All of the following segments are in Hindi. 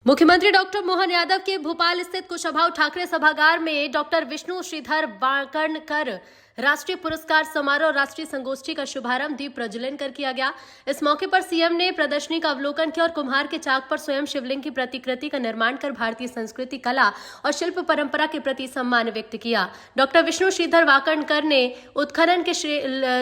मुख्यमंत्री डॉक्टर मोहन यादव के भोपाल स्थित कुशाभाऊ ठाकरे सभागार में डॉक्टर विष्णु श्रीधर वाकणकर राष्ट्रीय पुरस्कार समारोह और राष्ट्रीय संगोष्ठी का शुभारंभ दीप प्रज्वलन कर किया गया। इस मौके पर सीएम ने प्रदर्शनी का अवलोकन किया और कुम्हार के चाक पर स्वयं शिवलिंग की प्रतिकृति का निर्माण कर भारतीय संस्कृति, कला और शिल्प परंपरा के प्रति सम्मान व्यक्त किया। डॉक्टर विष्णु श्रीधर वाकणकर ने उत्खनन के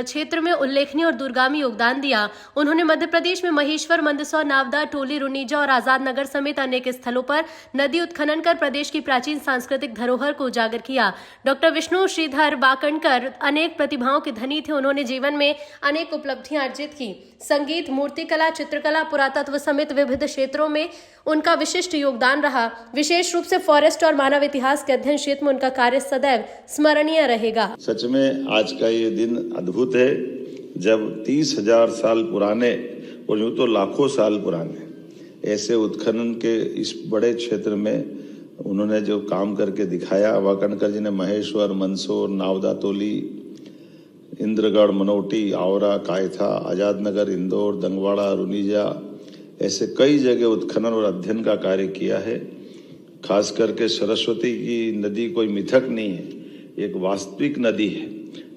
क्षेत्र में उल्लेखनीय और दूरगामी योगदान दिया। उन्होंने मध्य प्रदेश में महेश्वर, मंदसौर, नावदा, टोली, रुनीजा और आजाद नगर समेत अनेक स्थलों पर नदी उत्खनन कर प्रदेश की प्राचीन सांस्कृतिक धरोहर को उजागर किया। डॉक्टर विष्णु श्रीधर वाकणकर अनेक प्रतिभाओं के धनी थे। उन्होंने जीवन में अनेक उपलब्धियां अर्जित की। संगीत, मूर्तिकला, चित्रकला, पुरातत्व समेत विविध क्षेत्रों में उनका विशिष्ट योगदान रहा। विशेष रूप से फॉरेस्ट और मानव इतिहास के अध्ययन क्षेत्र में उनका कार्य सदैव स्मरणीय रहेगा। सच में आज का ये दिन अद्भुत है, जब 30,000 साल पुराने और यूं तो लाखों साल पुराने ऐसे उत्खनन के इस बड़े क्षेत्र में उन्होंने जो काम करके दिखाया। वाकणकर जी ने महेश्वर, मंदसौर, नावदा, तोली, इंद्रगढ़, मनोटी, आवरा, कायथा, आजाद नगर, इंदौर, दंगवाड़ा, रुनीजा ऐसे कई जगह उत्खनन और अध्ययन का कार्य किया है। खास करके सरस्वती की नदी कोई मिथक नहीं है, एक वास्तविक नदी है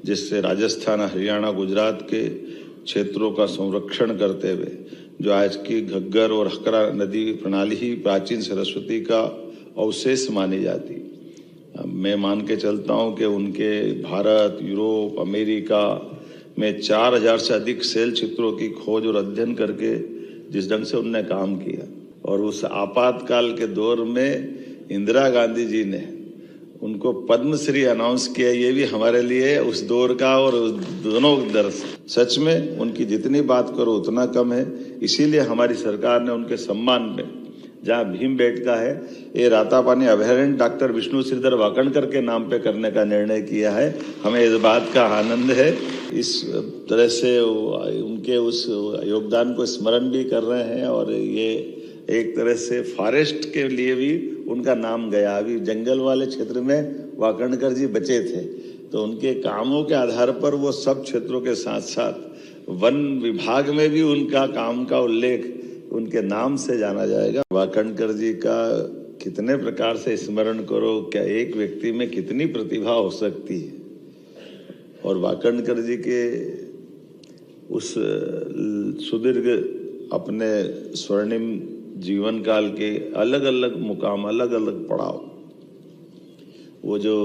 जिससे राजस्थान, हरियाणा, गुजरात के क्षेत्रों का संरक्षण करते हुए जो आज की घग्गर और हकरा नदी प्रणाली ही प्राचीन सरस्वती का अवशेष मानी जाती। मैं मान के चलता हूं कि उनके भारत, यूरोप, अमेरिका में 4,000 से अधिक शैल चित्रों की खोज और अध्ययन करके जिस ढंग से उनने काम किया, और उस आपातकाल के दौर में इंदिरा गांधी जी ने उनको पद्मश्री अनाउंस किया, ये भी हमारे लिए उस दौर का और दोनों दर्श। सच में उनकी जितनी बात करो उतना कम है। इसीलिए हमारी सरकार ने उनके सम्मान में जहाँ भीम बेटका है, ये रातापानी अभयारण्य डॉक्टर विष्णु श्रीधर वाकणकर के नाम पे करने का निर्णय किया है। हमें इस बात का आनंद है। इस तरह से उनके उस योगदान को स्मरण भी कर रहे हैं, और ये एक तरह से फॉरेस्ट के लिए भी उनका नाम गया। अभी जंगल वाले क्षेत्र में वाकणकर जी बचे थे, तो उनके कामों के आधार पर वो सब क्षेत्रों के साथ साथ वन विभाग में भी उनका काम का उल्लेख उनके नाम से जाना जाएगा। वाकणकर जी का कितने प्रकार से स्मरण करो, क्या एक व्यक्ति में कितनी प्रतिभा हो सकती है। और वाकणकर जी के उस सुदीर्घ अपने स्वर्णिम जीवन काल के अलग अलग मुकाम, अलग अलग पड़ाव, वो जो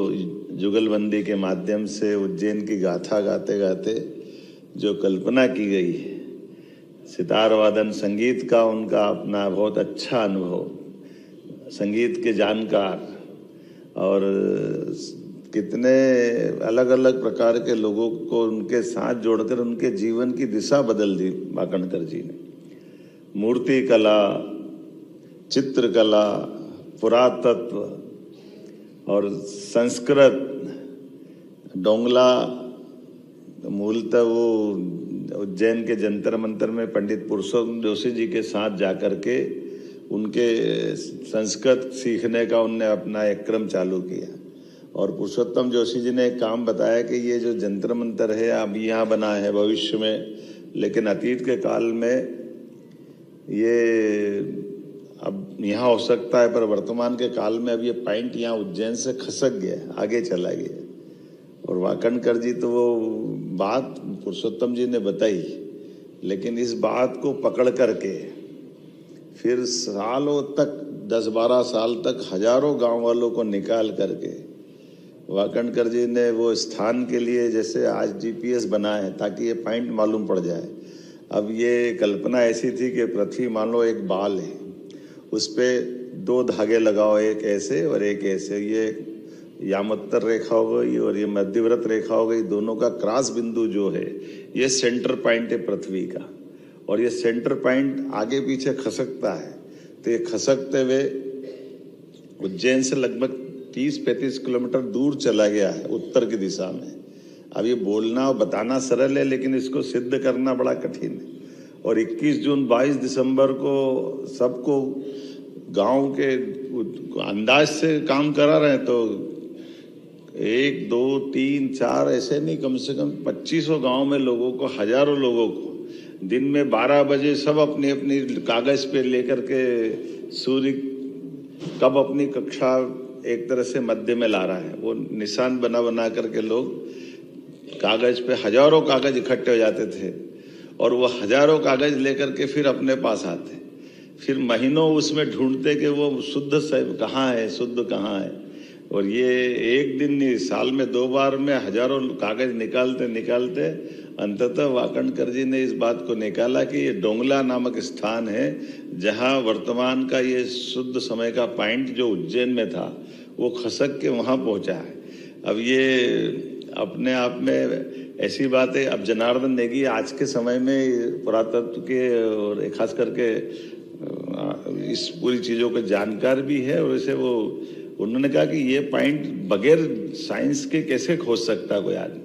जुगलबंदी के माध्यम से उज्जैन की गाथा गाते गाते जो कल्पना की गई है, सितार वादन, संगीत का उनका अपना बहुत अच्छा अनुभव, संगीत के जानकार, और कितने अलग अलग प्रकार के लोगों को उनके साथ जोड़कर उनके जीवन की दिशा बदल दी वाकणकर जी ने। मूर्ति कला, चित्रकला, पुरातत्व और संस्कृत, डोंगला, मूलतः वो उज्जैन के जंतर मंतर में पंडित पुरुषोत्तम जोशी जी के साथ जाकर के उनके संस्कृत सीखने का उनने अपना एक क्रम चालू किया। और पुरुषोत्तम जोशी जी ने एक काम बताया कि ये जो जंतर मंतर है अब यहाँ बना है भविष्य में, लेकिन अतीत के काल में ये अब यहाँ हो सकता है, पर वर्तमान के काल में अब ये पॉइंट यहाँ उज्जैन से खसक गया, आगे चला गया। और वाकणकर जी तो वो बात पुरुषोत्तम जी ने बताई, लेकिन इस बात को पकड़ करके फिर सालों तक, 10-12 साल तक हजारों गांव वालों को निकाल करके वाकणकर जी ने वो स्थान के लिए जैसे आज जीपीएस बना है ताकि ये पॉइंट मालूम पड़ जाए। अब ये कल्पना ऐसी थी कि पृथ्वी मान लो एक बाल है, उस पे 2 धागे लगाओ, एक ऐसे और एक ऐसे, ये यामोत्तर रेखा हो गई और ये मध्यव्रत रेखा हो गई, दोनों का क्रॉस बिंदु जो है ये सेंटर पॉइंट है पृथ्वी का, और ये सेंटर पॉइंट आगे पीछे खसकता है। तो ये खसकते हुए उज्जैन से लगभग 30-35 किलोमीटर दूर चला गया है उत्तर की दिशा में। अब ये बोलना और बताना सरल है, लेकिन इसको सिद्ध करना बड़ा कठिन है। और 21 जून 22 दिसंबर को सबको गांव के अंदाज से काम करा रहे हैं, तो 1, 2, 3, 4 ऐसे नहीं, कम से कम 2500 गांव में लोगों को, हजारों लोगों को दिन में 12 बजे सब अपनी अपनी कागज पे लेकर के सूर्य कब अपनी कक्षा एक तरह से मध्य में ला रहा है। वो निशान बना बना करके लोग कागज पे हजारों कागज इकट्ठे हो जाते थे और वो हजारों कागज लेकर के फिर अपने पास आते, फिर महीनों उसमें ढूंढते कि वो शुद्ध साहिब कहाँ है, शुद्ध कहाँ है। और ये एक दिन नहीं, साल में 2 बार में हजारों कागज निकालते निकालते अंततः वाकणकर जी ने इस बात को निकाला कि ये डोंगला नामक स्थान है जहाँ वर्तमान का ये शुद्ध समय का पॉइंट जो उज्जैन में था वो खसक के वहाँ पहुँचा है। अब ये अपने आप में ऐसी बात है। अब जनार्दन नेगी आज के समय में पुरातत्व के और खास करके इस पूरी चीज़ों के जानकार भी है और इसे वो उन्होंने कहा कि ये पॉइंट बगैर साइंस के कैसे खोज सकता कोई आदमी।